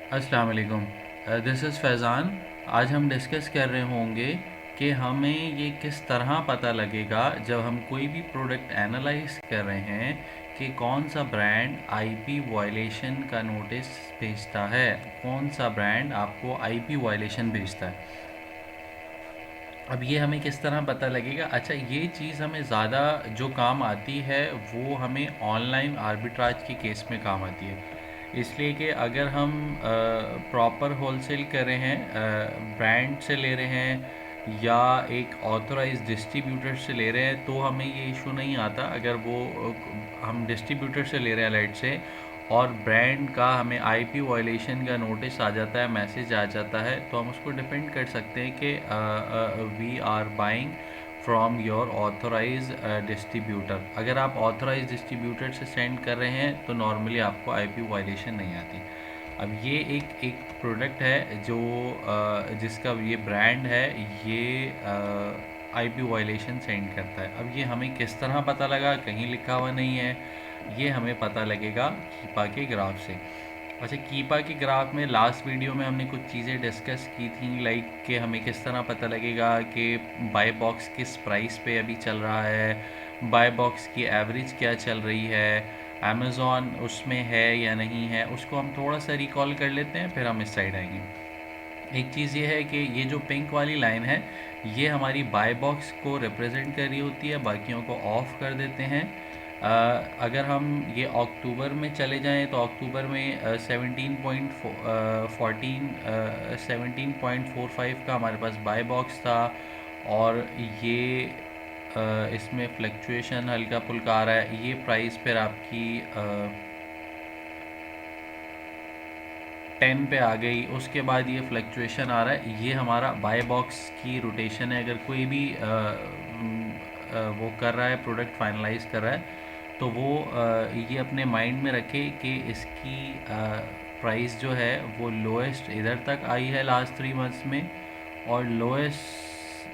अस्सलाम वालेकुम। This is Faizan. आज हम डिस्कस कर रहे होंगे कि हमें ये किस तरह पता लगेगा जब हम कोई भी प्रोडक्ट एनालाइज कर रहे हैं कि कौन सा ब्रांड आईपी वायलेशन का नोटिस भेजता है, कौन सा ब्रांड आपको आईपी वायलेशन भेजता है। अब ये हमें किस तरह पता लगेगा? अच्छा, ये चीज़ हमें ज़्यादा जो काम आती है वो हमें ऑनलाइन आर्बिट्राज के केस में काम आती है। इसलिए कि अगर हम प्रॉपर होलसेल कर रहे हैं, ब्रांड से ले रहे हैं या एक ऑथराइज डिस्ट्रीब्यूटर से ले रहे हैं, तो हमें ये इशू नहीं आता। अगर वो हम डिस्ट्रीब्यूटर से ले रहे हैं लाइट से और ब्रांड का हमें आईपी वायलेशन का नोटिस आ जाता है, मैसेज आ जाता है, तो हम उसको डिपेंड कर सकते हैं कि we are buying from your authorise distributor. अगर आप ऑथराइज डिस्ट्रीब्यूटर से सेंड कर रहे हैं तो नॉर्मली आपको आईपी वायलेशन नहीं आती। अब ये एक प्रोडक्ट है जो जिसका ये ब्रांड है, ये आईपी वायलेशन सेंड करता है। अब ये हमें किस तरह पता लगा? कहीं लिखा हुआ नहीं है। ये हमें पता लगेगा कीपा के ग्राफ से। अच्छा, कीपा के ग्राफ में लास्ट वीडियो में हमने कुछ चीज़ें डिस्कस की थी, लाइक कि हमें किस तरह पता लगेगा कि बाय बॉक्स किस प्राइस पे अभी चल रहा है, बाय बॉक्स की एवरेज क्या चल रही है, अमेज़ॉन उसमें है या नहीं है। उसको हम थोड़ा सा रिकॉल कर लेते हैं, फिर हम इस साइड आएंगे। एक चीज़ ये है कि ये जो पिंक वाली लाइन है, ये हमारी बाय बॉक्स को रिप्रेजेंट कर रही होती है, बाकियों को ऑफ कर देते हैं। अगर हम ये अक्टूबर में चले जाएं तो अक्टूबर में 17.45 का हमारे पास बाय बॉक्स था। और ये इसमें फ्लक्चुएशन हल्का फुल्का आ रहा है। ये प्राइस फिर आपकी 10 पे आ गई। उसके बाद ये फ्लक्चुएशन आ रहा है। ये हमारा बाय बॉक्स की रोटेशन है। अगर कोई भी वो कर रहा है, प्रोडक्ट फाइनलाइज कर रहा है, तो वो ये अपने माइंड में रखे कि इसकी प्राइस जो है वो लोएस्ट इधर तक आई है लास्ट 3 मंथ्स में, और लोएस्ट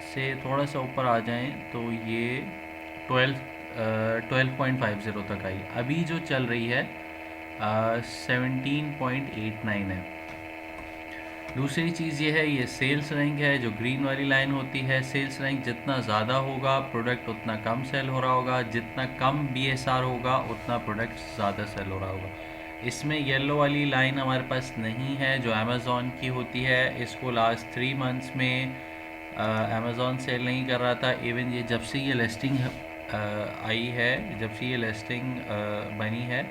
से थोड़ा सा ऊपर आ जाएं तो ये 12.50 तक आई। अभी जो चल रही है 17.89 है। दूसरी चीज़ ये है, ये सेल्स रैंक है जो ग्रीन वाली लाइन होती है। सेल्स रैंक जितना ज़्यादा होगा प्रोडक्ट उतना कम सेल हो रहा होगा, जितना कम बीएसआर होगा उतना प्रोडक्ट ज़्यादा सेल हो रहा होगा। इसमें येलो वाली लाइन हमारे पास नहीं है जो अमेज़ॉन की होती है। इसको लास्ट 3 मंथ्स में अमेज़ॉन सेल नहीं कर रहा था। इवन ये जब से ये लिस्टिंग आई है, जब से ये लिस्टिंग बनी है,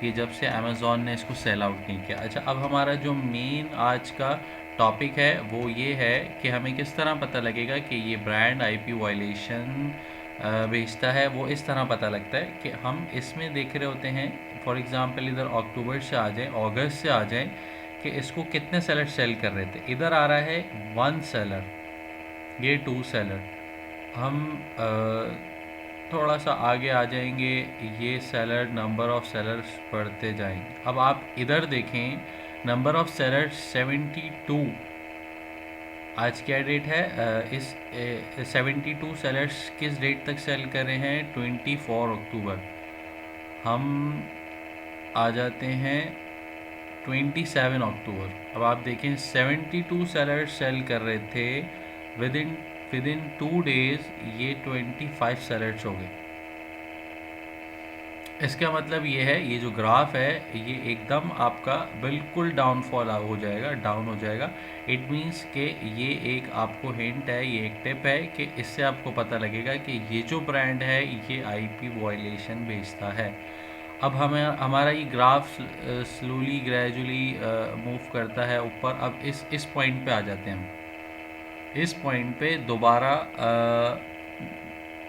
ये जब से अमेज़ॉन ने इसको सेल आउट नहीं किया। अच्छा, अब हमारा जो मेन आज का टॉपिक है वो ये है कि हमें किस तरह पता लगेगा कि ये ब्रांड आईपी वायलेशन बेचता है। वो इस तरह पता लगता है कि हम इसमें देख रहे होते हैं, फॉर एग्ज़ाम्पल इधर अक्टूबर से आ जाए, अगस्त से आ जाए, कि इसको कितने सेलर सेल कर रहे थे। इधर आ रहा है 1 सेलर, ये 2 सेलर। हम थोड़ा सा आगे आ जाएंगे, ये सेलर नंबर ऑफ़ सेलर्स बढ़ते जाएंगे। अब आप इधर देखें, नंबर ऑफ़ सेलर्स 72। आज क्या डेट है? इस 72 सेलर्स किस डेट तक सेल कर रहे हैं? 24 अक्टूबर। हम आ जाते हैं 27 अक्टूबर। अब आप देखें 72 सेलर्स सेल कर रहे थे, विद इन 2 डेज़ ये 25 सेलर्स हो गए। इसका मतलब ये है, ये जो ग्राफ है ये एकदम आपका बिल्कुल डाउनफॉल हो जाएगा, डाउन हो जाएगा। इट मीन्स कि ये एक आपको हिंट है, ये एक टिप है कि इससे आपको पता लगेगा कि ये जो ब्रांड है ये आईपी वायलेशन बेचता है। अब हमें हमारा ये ग्राफ स्लोली ग्रेजुअली मूव करता है ऊपर। अब इस पॉइंट पे आ जाते हैं हम। इस पॉइंट पे दोबारा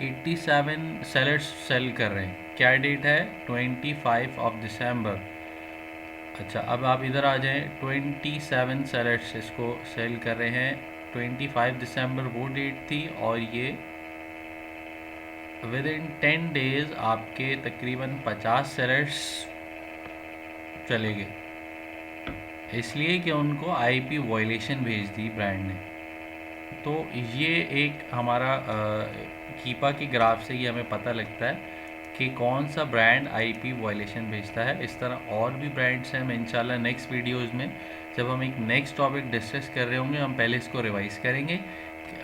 87 सेलर्स सेल कर रहे हैं। क्या डेट है? 25 दिसंबर। अच्छा, अब आप इधर आ जाएं, 27 सेलर्स इसको सेल कर रहे हैं। 25 दिसंबर वो डेट थी, और ये विद इन 10 डेज़ आपके तकरीबन 50 सेलर्स चले गए, इसलिए कि उनको आईपी वायलेशन भेज दी ब्रांड ने। तो ये एक हमारा कीपा के ग्राफ से ये हमें पता लगता है कि कौन सा ब्रांड आईपी वायलेशन भेजता है। इस तरह और भी ब्रांड्स हैं। मैं इंशाल्लाह नेक्स्ट वीडियोज़ में जब हम एक नेक्स्ट टॉपिक डिस्कस कर रहे होंगे, हम पहले इसको रिवाइज़ करेंगे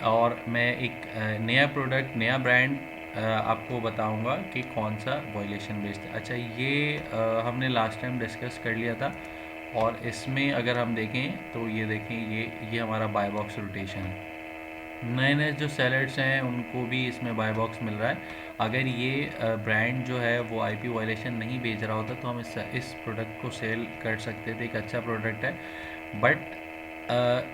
और मैं एक नया प्रोडक्ट, नया ब्रांड आपको बताऊंगा कि कौन सा वायलेशन बेस्ड है। अच्छा, ये हमने लास्ट टाइम डिस्कस कर लिया था और इसमें अगर हम देखें तो ये देखें, ये हमारा बाय बॉक्स रोटेशन है। नए नए जो सेलर्स हैं उनको भी इसमें बाय बॉक्स मिल रहा है। अगर ये ब्रांड जो है वो आईपी वायलेशन नहीं बेच रहा होता तो हम इस प्रोडक्ट को सेल कर सकते थे। एक अच्छा प्रोडक्ट है, बट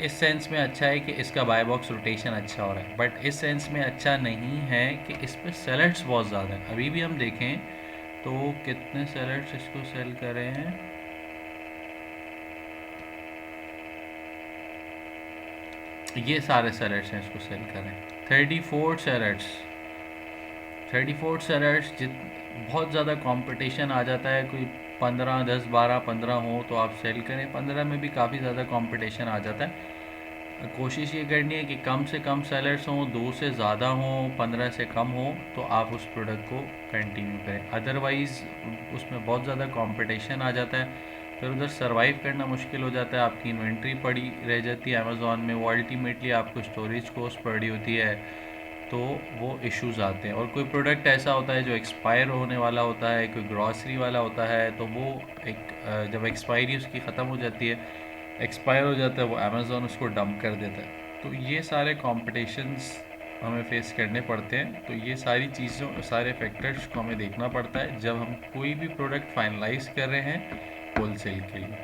इस सेंस में अच्छा है कि इसका बाय बॉक्स रोटेशन अच्छा हो रहा है, बट इस सेंस में अच्छा नहीं है कि इस पर सेलर्स बहुत ज़्यादा हैं। अभी भी हम देखें तो कितने सेलर्स इसको सेल कर रहे हैं। ये सारे सेलर्स हैं इसको सेल कर रहे हैं, 34 सेलर्स। 34 सेलर्स जित बहुत ज़्यादा कंपटीशन आ जाता है। कोई 15, 10, 12, 15 हो तो आप सेल करें। 15 में भी काफ़ी ज़्यादा कंपटीशन आ जाता है। कोशिश ये करनी है कि कम से कम सेलर्स हों, 2 से ज़्यादा हों, 15 से कम हो तो आप उस प्रोडक्ट को कंटिन्यू करें। अदरवाइज़ उसमें बहुत ज़्यादा कंपटीशन आ जाता है, फिर उधर सरवाइव करना मुश्किल हो जाता है। आपकी इन्वेंट्री पड़ी रह जाती है अमेज़ॉन में, वो अल्टीमेटली आपको स्टोरेज कॉस्ट पड़ी होती है, तो वो इश्यूज़ आते हैं। और कोई प्रोडक्ट ऐसा होता है जो एक्सपायर होने वाला होता है, कोई ग्रॉसरी वाला होता है, तो वो एक जब एक्सपायरी उसकी ख़त्म हो जाती है, एक्सपायर हो जाता है, वो अमेज़ॉन उसको डंप कर देता है। तो ये सारे कॉम्पिटिशन्स हमें फेस करने पड़ते हैं। तो ये सारी चीज़ों, सारे फैक्टर्स को हमें देखना पड़ता है जब हम कोई भी प्रोडक्ट फाइनलाइज़ कर रहे हैं होलसेल के लिए।